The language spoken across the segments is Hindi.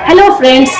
Hello friends.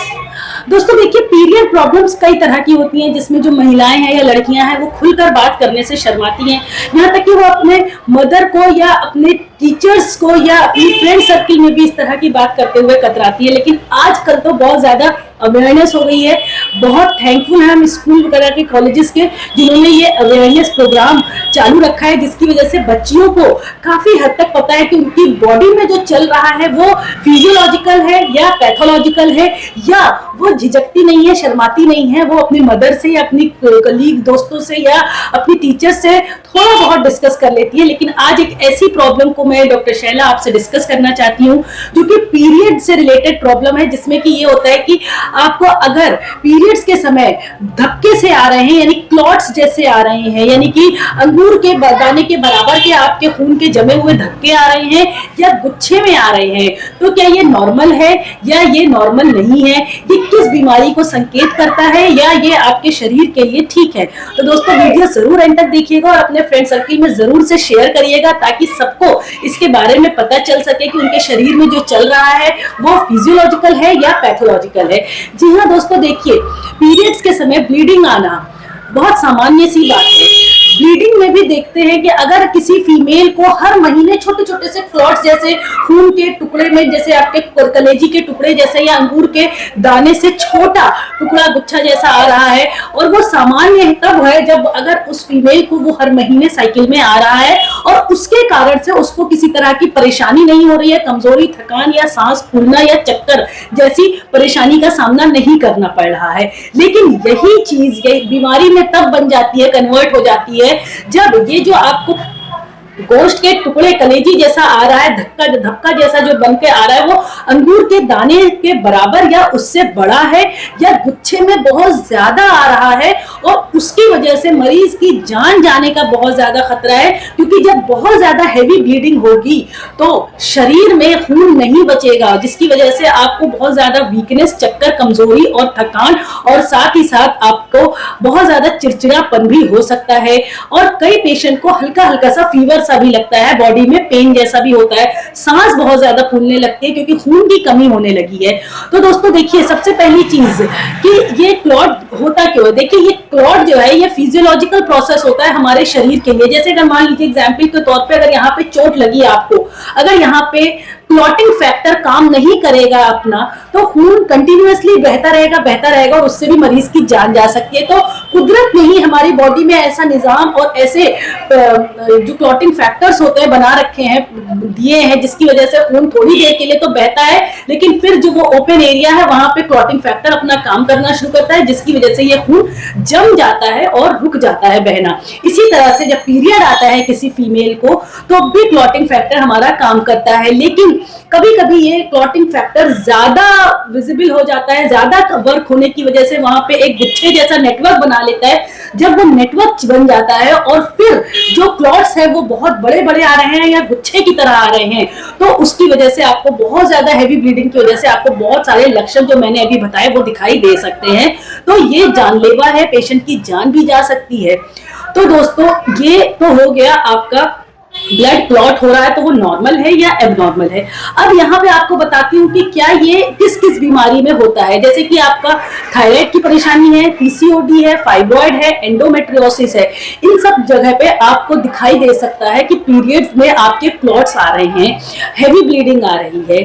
दोस्तों देखिए, पीरियड प्रॉब्लम्स कई तरह की होती हैं जिसमें जो महिलाएं हैं या लड़कियां हैं वो खुलकर बात करने से शर्माती हैं। यहाँ तक कि वो अपने मदर को या अपने टीचर्स को या अपनी फ्रेंड सर्किल में भी इस तरह की बात करते हुए कतराती है। लेकिन आजकल तो बहुत ज्यादा अवेयरनेस हो गई है। बहुत थैंकफुल है हम स्कूल वगैरह के, कॉलेजेस के, जिन्होंने ये अवेयरनेस प्रोग्राम चालू रखा है, जिसकी वजह से बच्चियों को काफी हद तक पता है कि उनकी बॉडी में जो चल रहा है वो फिजियोलॉजिकल है या पैथोलॉजिकल है, या वो झिझकती नहीं है, शर्माती नहीं है। वो अपनी मदर से या अपनी कलीग दोस्तों से या अपनी टीचर से थोड़ा बहुत डिस्कस कर लेती है। लेकिन आज एक ऐसी प्रॉब्लम को मैं डॉक्टर शैला आपसे डिस्कस करना चाहती हूँ जो कि पीरियड से रिलेटेड प्रॉब्लम है, जिसमें कि ये होता है कि आपको अगर पीरियड्स के समय धक्के से आ रहे हैं, यानी क्लॉट्स जैसे आ रहे हैं, यानी कि अंगूर के दाने के बराबर के आपके खून के जमे हुए धक्के आ रहे हैं या गुच्छे में आ रहे हैं, तो क्या ये नॉर्मल है या ये नॉर्मल नहीं है? ये किस बीमारी को संकेत करता है या ये आपके शरीर के लिए ठीक है? तो दोस्तों वीडियो जरूर एंड तक देखिएगा और अपने फ्रेंड सर्किल में जरूर से शेयर करिएगा, ताकि सबको इसके बारे में पता चल सके कि उनके शरीर में जो चल रहा है वो फिजियोलॉजिकल है या पैथोलॉजिकल है। जी हाँ दोस्तों, देखिए, पीरियड्स के समय ब्लीडिंग आना बहुत सामान्य सी बात है। ब्लीडिंग में भी देखते हैं कि अगर किसी फीमेल को हर महीने छोटे छोटे से क्लॉट्स जैसे खून के टुकड़े में, जैसे आपके कलेजी के टुकड़े जैसे या अंगूर के दाने से छोटा टुकड़ा गुच्छा जैसा आ रहा है, और वो सामान्य तब है जब अगर उस फीमेल को वो हर महीने साइकिल में आ रहा है और उसके कारण से उसको किसी तरह की परेशानी नहीं हो रही है, कमजोरी, थकान या सांस फूलना या चक्कर जैसी परेशानी का सामना नहीं करना पड़ रहा है। लेकिन यही चीज, यही बीमारी में तब बन जाती है, कन्वर्ट हो जाती है, जब ये जो आपको गोश्त के टुकड़े कलेजी जैसा आ रहा है, धक्का जैसा जो बन के आ रहा है, वो अंगूर के दाने के बराबर या उससे बड़ा है या गुच्छे में बहुत ज्यादा आ रहा है, और उसकी वजह से मरीज की जान जाने का बहुत ज्यादा खतरा है। क्योंकि जब बहुत ज्यादा हैवी ब्लीडिंग होगी तो शरीर में खून नहीं बचेगा, जिसकी वजह से आपको बहुत ज्यादा वीकनेस, चक्कर, कमजोरी और थकान, और साथ ही साथ आपको बहुत ज्यादा चिड़चिड़ापन भी हो सकता है। और कई पेशेंट को हल्का हल्का सा फीवर भी लगता है, बॉडी में पेन जैसा भी होता है, सांस बहुत ज्यादा फूलने लगती है क्योंकि खून की कमी होने लगी है। तो दोस्तों देखिए, सबसे पहली चीज कि ये क्लॉट होता क्यों है। देखिए, ये क्लॉट जो है ये फिजियोलॉजिकल प्रोसेस होता है हमारे शरीर के लिए। जैसे अगर मान लीजिए एग्जांपल के तौर पे, अगर यहाँ पे चोट लगी आपको, अगर यहाँ पे क्लॉटिंग फैक्टर काम नहीं करेगा अपना, तो खून कंटिन्यूअसली बहता रहेगा और उससे भी मरीज की जान जा सकती है। तो कुदरत ने ही हमारी बॉडी में ऐसा निजाम और ऐसे जो क्लॉटिंग फैक्टर्स होते हैं बना रखे हैं, दिए हैं, जिसकी वजह से खून थोड़ी देर के लिए तो बहता है, लेकिन फिर जो वो ओपन एरिया है वहां पे क्लॉटिंग फैक्टर अपना काम करना शुरू करता है, जिसकी वजह से ये खून जम जाता है और रुक जाता है बहना। इसी तरह से जब पीरियड आता है किसी फीमेल को, तो भी क्लॉटिंग फैक्टर हमारा काम करता है। लेकिन कभी कभी ये क्लॉटिंग फैक्टर ज्यादा विजिबल हो जाता है, ज्यादा वर्क होने की वजह से वहां पे एक गुच्छे जैसा नेटवर्क बना लेता है। जब वो नेटवर्क बन जाता है और फिर जो क्लॉट्स है वो बहुत बड़े बड़े आ रहे हैं या गुच्छे की तरह आ रहे हैं, तो उसकी वजह से आपको बहुत ज्यादा हैवी ब्लीडिंग की वजह से आपको बहुत सारे लक्षण जो मैंने अभी बताए वो दिखाई दे सकते हैं। तो ये जानलेवा है, पेशेंट की जान भी जा सकती है। तो दोस्तों, ये तो हो गया आपका ब्लड क्लॉट हो रहा है, तो वो नॉर्मल है या एबनॉर्मल है। अब यहाँ पे आपको बताती हूँ कि क्या ये किस किस बीमारी में होता है। जैसे कि आपका थायराइड की परेशानी है, पीसीओडी है, फाइब्रॉइड है, एंडोमेट्रियोसिस है, इन सब जगह पे आपको दिखाई दे सकता है कि पीरियड्स में आपके क्लॉट्स आ रहे हैं, हैवी ब्लीडिंग आ रही है।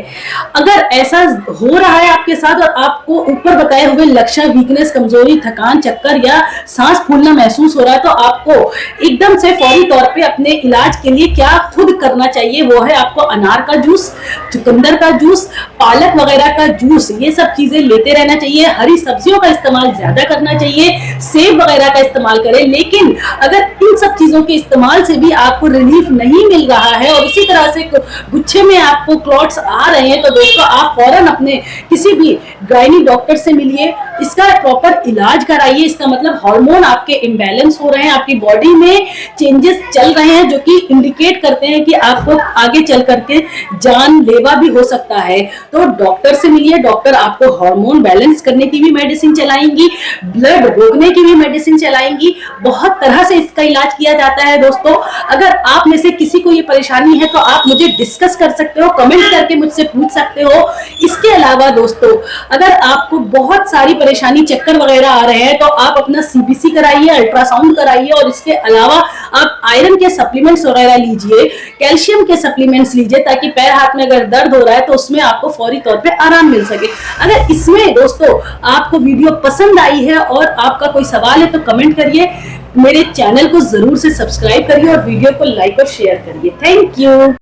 अगर ऐसा हो रहा है आपके साथ और आपको ऊपर बताए हुए लक्षण, वीकनेस, कमजोरी, थकान, चक्कर या सांस फूलना महसूस हो रहा है, तो आपको एकदम से फौरी तौर पे अपने इलाज के लिए क्या खुद करना चाहिए, वो है आपको अनार का जूस, चुकंदर का जूस, पालक वगैरह का जूस, ये सब चीजें लेते रहना चाहिए। हरी सब्जियों का इस्तेमाल ज्यादा करना चाहिए, सेब वगैरह का इस्तेमाल करें। लेकिन अगर इन सब चीजों के इस्तेमाल से भी आपको रिलीफ नहीं मिल रहा है और इसी तरह से गुच्छे में आपको क्लॉट्स आ रहे हैं, तो दोस्तों आप फौरन अपने किसी भी गायनी डॉक्टर से मिलिए, इसका प्रॉपर इलाज कराइए। इसका मतलब हार्मोन आपके इम्बैलेंस हो रहे हैं, आपकी बॉडी में चेंजेस चल रहे हैं जो कि इंडिकेट इंडिकेट करते हैं कि आपको आगे चल करके जानलेवा भी हो सकता है। तो डॉक्टर से मिलिए, डॉक्टर आपको हार्मोन बैलेंस करने की भी मेडिसिन चलाएंगी, ब्लड रोकने की भी मेडिसिन चलाएंगी, बहुत तरह से इसका इलाज किया जाता है। दोस्तों अगर आप में से किसी को ये परेशानी है तो आप मुझे डिस्कस कर सकते हो, कमेंट करके मुझसे पूछ सकते हो। इसके अलावा दोस्तों अगर आपको बहुत सारी परेशानी, चक्कर वगैरह आ रहे हैं तो आप अपना सीबीसी कराइए, अल्ट्रासाउंड कराइए, और इसके अलावा आप आयरन के सप्लीमेंट्स वगैरह लीजिए, कैल्शियम के सप्लीमेंट्स लीजिए, ताकि पैर हाथ में अगर दर्द हो रहा है तो उसमें आपको फौरी तौर पे आराम मिल सके। अगर इसमें दोस्तों आपको वीडियो पसंद आई है और आपका कोई सवाल है तो कमेंट करिए, मेरे चैनल को जरूर से सब्सक्राइब करिए और वीडियो को लाइक और शेयर करिए। Thank you.